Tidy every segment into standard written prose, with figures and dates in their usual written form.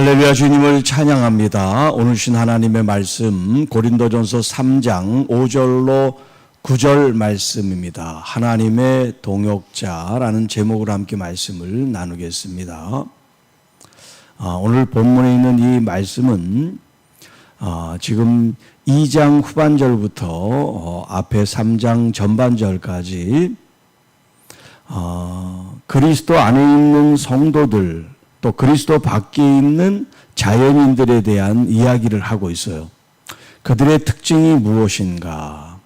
할렐루야, 주님을 찬양합니다. 오늘 주신 하나님의 말씀 고린도전서 3장 5절로 9절 말씀입니다. 하나님의 동역자라는 제목으로 함께 말씀을 나누겠습니다. 오늘 본문에 있는 이 말씀은 지금 2장 후반절부터 앞에 3장 전반절까지 그리스도 안에 있는 성도들 또 그리스도 밖에 있는 자연인들에 대한 이야기를 하고 있어요. 그들의 특징이 무엇인가?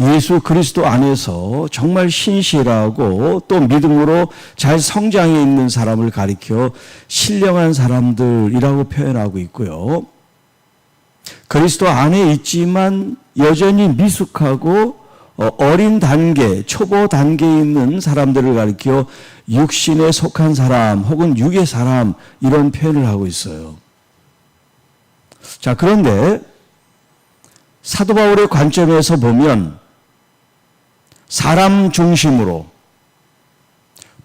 예수 그리스도 안에서 정말 신실하고 또 믿음으로 잘 성장해 있는 사람을 가리켜 신령한 사람들이라고 표현하고 있고요. 그리스도 안에 있지만 여전히 미숙하고 어린 단계, 초보 단계에 있는 사람들을 가리켜 육신에 속한 사람 혹은 육의 사람 이런 표현을 하고 있어요. 자, 그런데 사도 바울의 관점에서 보면 사람 중심으로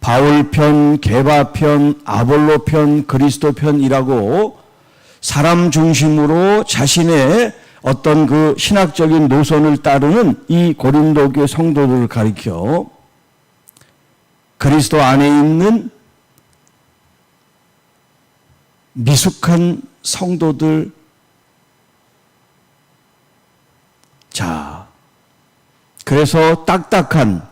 바울 편, 게바 편, 아볼로 편, 그리스도 편이라고 사람 중심으로 자신의 어떤 그 신학적인 노선을 따르는 이 고린도 교회 성도들을 가리켜 그리스도 안에 있는 미숙한 성도들, 자, 그래서 딱딱한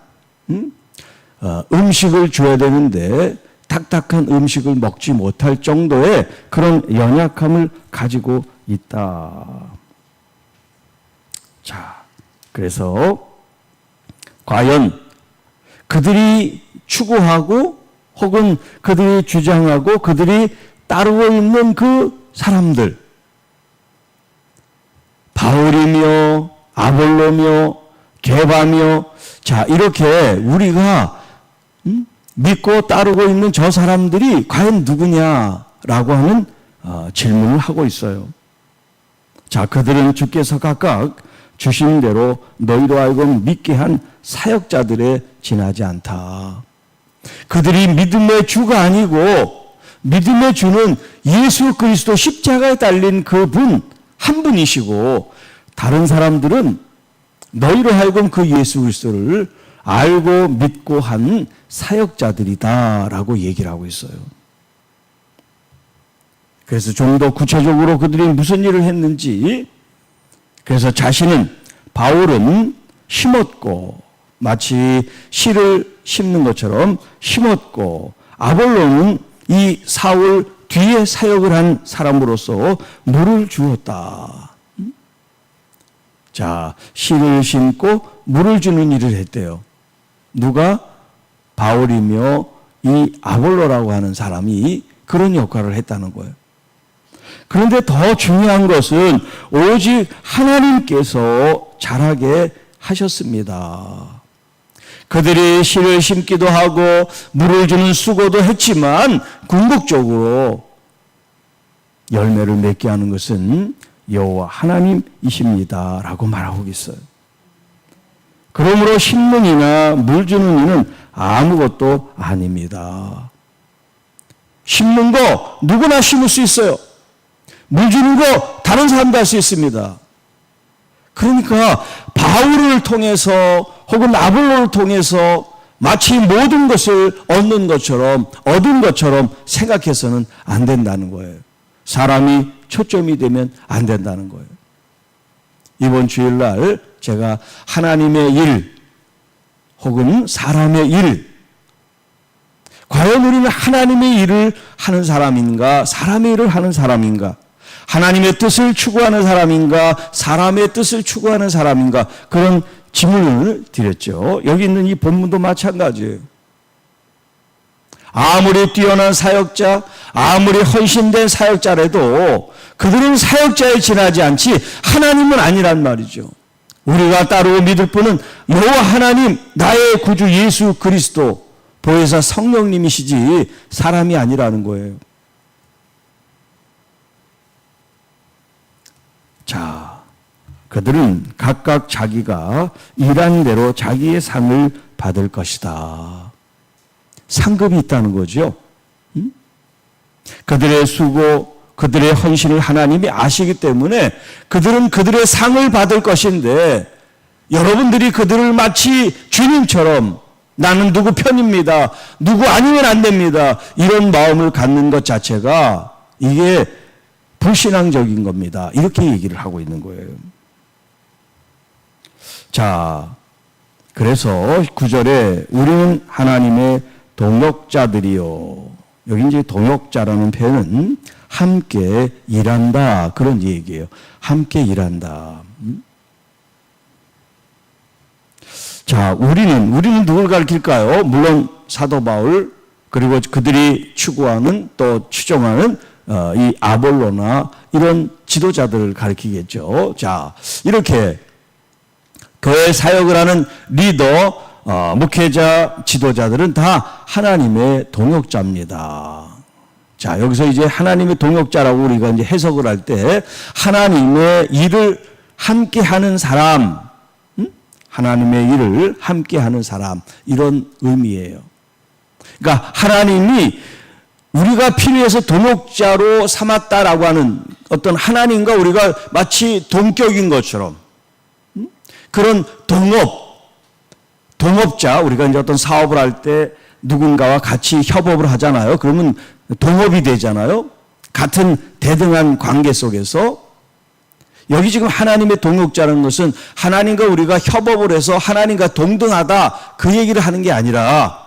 음식을 줘야 되는데 딱딱한 음식을 먹지 못할 정도의 그런 연약함을 가지고 있다. 자, 그래서 과연 그들이 추구하고 혹은 그들이 주장하고 그들이 따르고 있는 그 사람들, 바울이며 아볼로며 게바며, 자, 이렇게 우리가 믿고 따르고 있는 저 사람들이 과연 누구냐라고 하는 질문을 하고 있어요. 자, 그들은 주께서 각각 주신 대로 너희로 하여금 믿게 한 사역자들에 지나지 않다. 그들이 믿음의 주가 아니고 믿음의 주는 예수 그리스도 십자가에 달린 그분 한 분이시고 다른 사람들은 너희로 하여금 그 예수 그리스도를 알고 믿고 한 사역자들이다라고 얘기를 하고 있어요. 그래서 좀 더 구체적으로 그들이 무슨 일을 했는지, 그래서 바울은 심었고 마치 씨를 심는 것처럼 심었고, 아볼로는 이 사울 뒤에 사역을 한 사람으로서 물을 주었다. 자, 씨를 심고 물을 주는 일을 했대요. 누가? 바울이며 이 아볼로라고 하는 사람이 그런 역할을 했다는 거예요. 그런데 더 중요한 것은 오직 하나님께서 자라게 하셨습니다. 그들이 씨를 심기도 하고 물을 주는 수고도 했지만 궁극적으로 열매를 맺게 하는 것은 여호와 하나님이십니다 라고 말하고 있어요. 그러므로 심는 이나 물 주는 이는 아무것도 아닙니다. 심는 거 누구나 심을 수 있어요. 물 주는 거 다른 사람도 할 수 있습니다. 그러니까 바울을 통해서 혹은 아볼로를 통해서 마치 모든 것을 얻은 것처럼 생각해서는 안 된다는 거예요. 사람이 초점이 되면 안 된다는 거예요. 이번 주일날 제가 하나님의 일 혹은 사람의 일, 과연 우리는 하나님의 일을 하는 사람인가, 사람의 일을 하는 사람인가, 하나님의 뜻을 추구하는 사람인가, 사람의 뜻을 추구하는 사람인가, 그런 질문을 드렸죠. 여기 있는 이 본문도 마찬가지예요. 아무리 뛰어난 사역자, 아무리 헌신된 사역자라도 그들은 사역자에 지나지 않지 하나님은 아니란 말이죠. 우리가 따르고 믿을 분은 여호와 하나님, 나의 구주 예수 그리스도, 보혜사 성령님이시지 사람이 아니라는 거예요. 자, 그들은 각각 자기가 일한 대로 자기의 상을 받을 것이다. 상급이 있다는 거죠. 그들의 수고, 그들의 헌신을 하나님이 아시기 때문에 그들은 그들의 상을 받을 것인데, 여러분들이 그들을 마치 주님처럼 나는 누구 편입니다, 누구 아니면 안 됩니다, 이런 마음을 갖는 것 자체가 이게 불신앙적인 겁니다. 이렇게 얘기를 하고 있는 거예요. 자, 그래서 9절에 우리는 하나님의 동역자들이요. 여기 이제 동역자라는 표현은 함께 일한다, 그런 얘기예요. 함께 일한다. 자, 우리는 누굴 가리킬까요? 물론 사도 바울, 그리고 그들이 추구하는 또 추종하는 이 아볼로나 이런 지도자들을 가리키겠죠. 자, 이렇게 교회 사역을 하는 리더, 목회자, 지도자들은 다 하나님의 동역자입니다. 자, 여기서 이제 하나님의 동역자라고 우리가 이제 해석을 할 때 하나님의 일을 함께 하는 사람, 하나님의 일을 함께 하는 사람, 이런 의미예요. 그러니까 하나님이 우리가 필요해서 동역자로 삼았다라고 하는 어떤 하나님과 우리가 마치 동격인 것처럼, 그런 동업자, 우리가 이제 어떤 사업을 할 때 누군가와 같이 협업을 하잖아요. 그러면 동업이 되잖아요. 같은 대등한 관계 속에서. 여기 지금 하나님의 동역자라는 것은 하나님과 우리가 협업을 해서 하나님과 동등하다, 그 얘기를 하는 게 아니라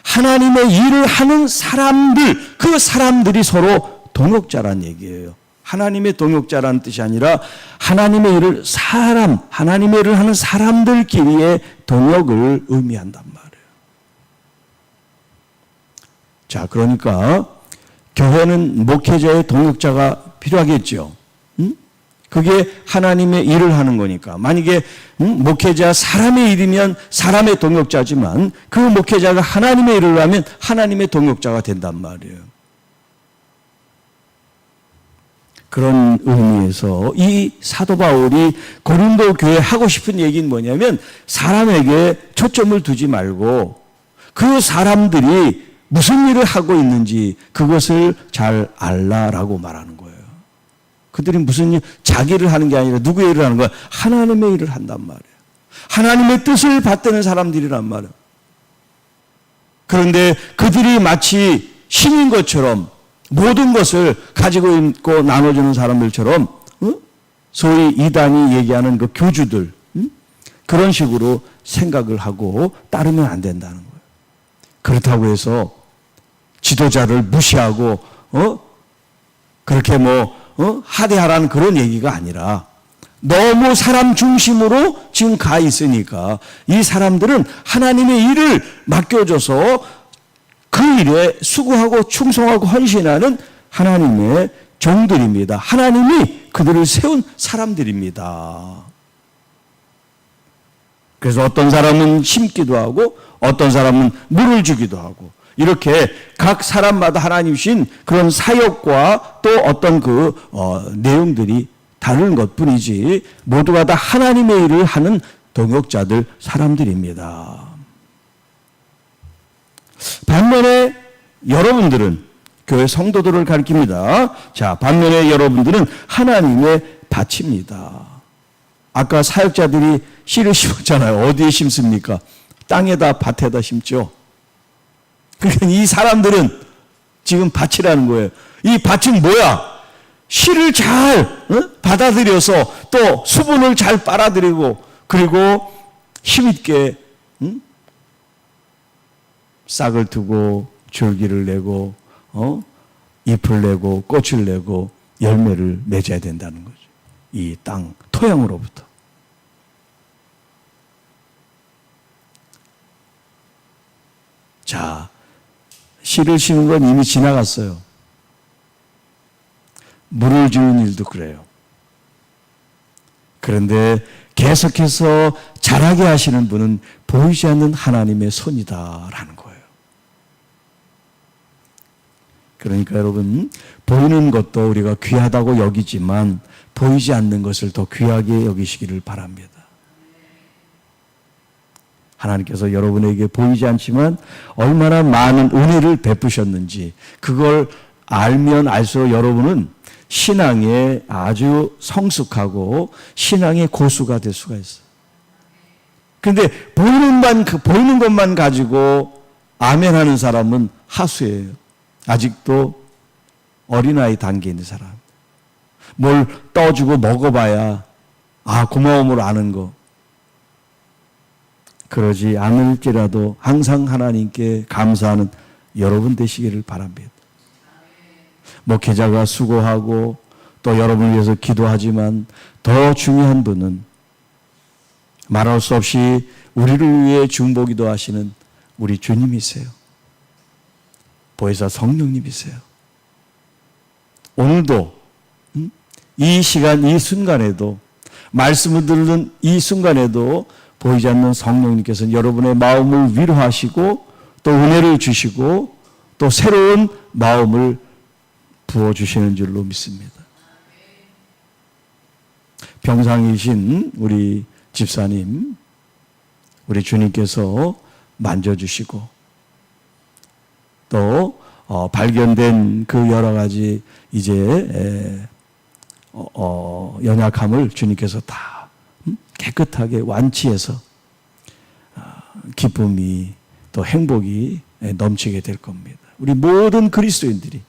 하나님의 일을 하는 사람들, 그 사람들이 서로 동역자란 얘기예요. 하나님의 동역자라는 뜻이 아니라 하나님의 일을 하나님의 일을 하는 사람들끼리의 동역을 의미한단 말이에요. 자, 그러니까 교회는 목회자의 동역자가 필요하겠죠. 그게 하나님의 일을 하는 거니까. 만약에 목회자 사람의 일이면 사람의 동역자지만 그 목회자가 하나님의 일을 하면 하나님의 동역자가 된단 말이에요. 그런 의미에서 이 사도 바울이 고린도 교회에 하고 싶은 얘기는 뭐냐면, 사람에게 초점을 두지 말고 그 사람들이 무슨 일을 하고 있는지 그것을 잘 알라라고 말하는 거예요. 그들이 무슨 일, 자기를 하는 게 아니라 누구의 일을 하는 거야? 하나님의 일을 한단 말이에요. 하나님의 뜻을 받드는 사람들이란 말이에요. 그런데 그들이 마치 신인 것처럼 모든 것을 가지고 있고 나눠주는 사람들처럼, 소위 이단이 얘기하는 그 교주들, 그런 식으로 생각을 하고 따르면 안 된다는 거예요. 그렇다고 해서 지도자를 무시하고 그렇게 하대하라는 그런 얘기가 아니라, 너무 사람 중심으로 지금 가 있으니까 이 사람들은 하나님의 일을 맡겨줘서 그 일에 수고하고 충성하고 헌신하는 하나님의 종들입니다. 하나님이 그들을 세운 사람들입니다. 그래서 어떤 사람은 심기도 하고 어떤 사람은 물을 주기도 하고, 이렇게 각 사람마다 하나님 주신 그런 사역과 또 어떤 내용들이 다른 것뿐이지 모두가 다 하나님의 일을 하는 동역자들, 사람들입니다. 반면에 여러분들은, 교회 성도들을 가리킵니다. 자, 반면에 여러분들은 하나님의 밭입니다. 아까 사역자들이 씨를 심었잖아요. 어디에 심습니까? 땅에다, 밭에다 심죠. 그러니까 이 사람들은 지금 밭이라는 거예요. 이 밭은 뭐야? 씨를 잘 받아들여서 또 수분을 잘 빨아들이고, 그리고 힘있게 싹을 두고 줄기를 내고 잎을 내고 꽃을 내고 열매를 맺어야 된다는 거죠. 이 땅, 토양으로부터. 자, 씨를 심은 건 이미 지나갔어요. 물을 주는 일도 그래요. 그런데 계속해서 자라게 하시는 분은 보이지 않는 하나님의 손이다라는 거예요. 그러니까 여러분, 보이는 것도 우리가 귀하다고 여기지만 보이지 않는 것을 더 귀하게 여기시기를 바랍니다. 하나님께서 여러분에게 보이지 않지만 얼마나 많은 은혜를 베푸셨는지 그걸 알면 알수록 여러분은 신앙에 아주 성숙하고 신앙의 고수가 될 수가 있어요. 그런데 보이는 것만 가지고 아멘 하는 사람은 하수예요. 아직도 어린아이 단계에 있는 사람. 뭘 떠주고 먹어봐야 고마움으로 아는 거. 그러지 않을지라도 항상 하나님께 감사하는 여러분 되시기를 바랍니다. 목회자가 수고하고 또 여러분을 위해서 기도하지만 더 중요한 분은 말할 수 없이 우리를 위해 중보기도 하시는 우리 주님이세요. 보혜사 성령님이세요. 오늘도 이 시간 이 순간에도 말씀을 듣는 이 순간에도 보이지 않는 성령님께서는 여러분의 마음을 위로하시고 또 은혜를 주시고 또 새로운 마음을 부어주시는 줄로 믿습니다. 병상이신 우리 집사님, 우리 주님께서 만져주시고 또 발견된 그 여러 가지 이제 연약함을 주님께서 다 깨끗하게 완치해서 기쁨이 또 행복이 넘치게 될 겁니다. 우리 모든 그리스도인들이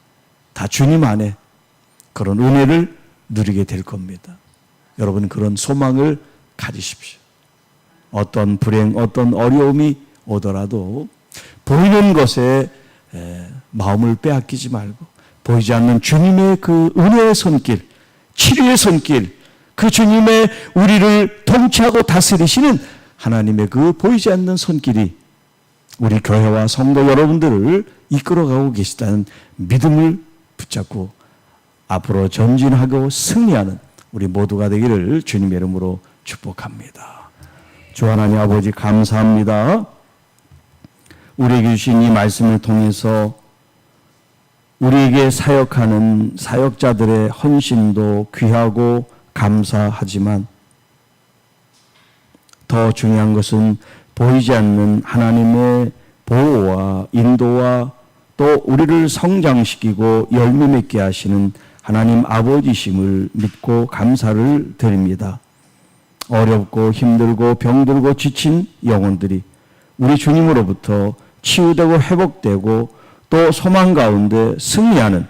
다 주님 안에 그런 은혜를 누리게 될 겁니다. 여러분 그런 소망을 가지십시오. 어떤 불행, 어떤 어려움이 오더라도 보이는 것에 마음을 빼앗기지 말고 보이지 않는 주님의 그 은혜의 손길, 치료의 손길, 그 주님의 우리를 통치하고 다스리시는 하나님의 그 보이지 않는 손길이 우리 교회와 성도 여러분들을 이끌어가고 계시다는 믿음을 붙잡고 앞으로 전진하고 승리하는 우리 모두가 되기를 주님의 이름으로 축복합니다. 주 하나님 아버지 감사합니다. 우리에게 주신 이 말씀을 통해서 우리에게 사역하는 사역자들의 헌신도 귀하고 감사하지만 더 중요한 것은 보이지 않는 하나님의 보호와 인도와 또 우리를 성장시키고 열매 맺게 하시는 하나님 아버지심을 믿고 감사를 드립니다. 어렵고 힘들고 병들고 지친 영혼들이 우리 주님으로부터 치유되고 회복되고 또 소망 가운데 승리하는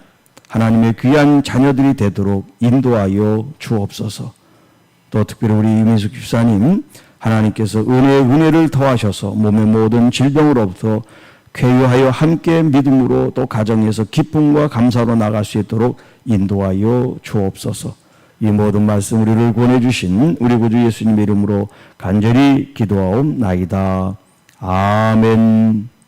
하나님의 귀한 자녀들이 되도록 인도하여 주옵소서. 또 특별히 우리 이민숙 집사님 하나님께서 은혜를 더하셔서 몸의 모든 질병으로부터 쾌유하여 함께 믿음으로 또 가정에서 기쁨과 감사로 나갈 수 있도록 인도하여 주옵소서. 이 모든 말씀 우리를 권해주신 우리 구주 예수님의 이름으로 간절히 기도하옵나이다. 아멘.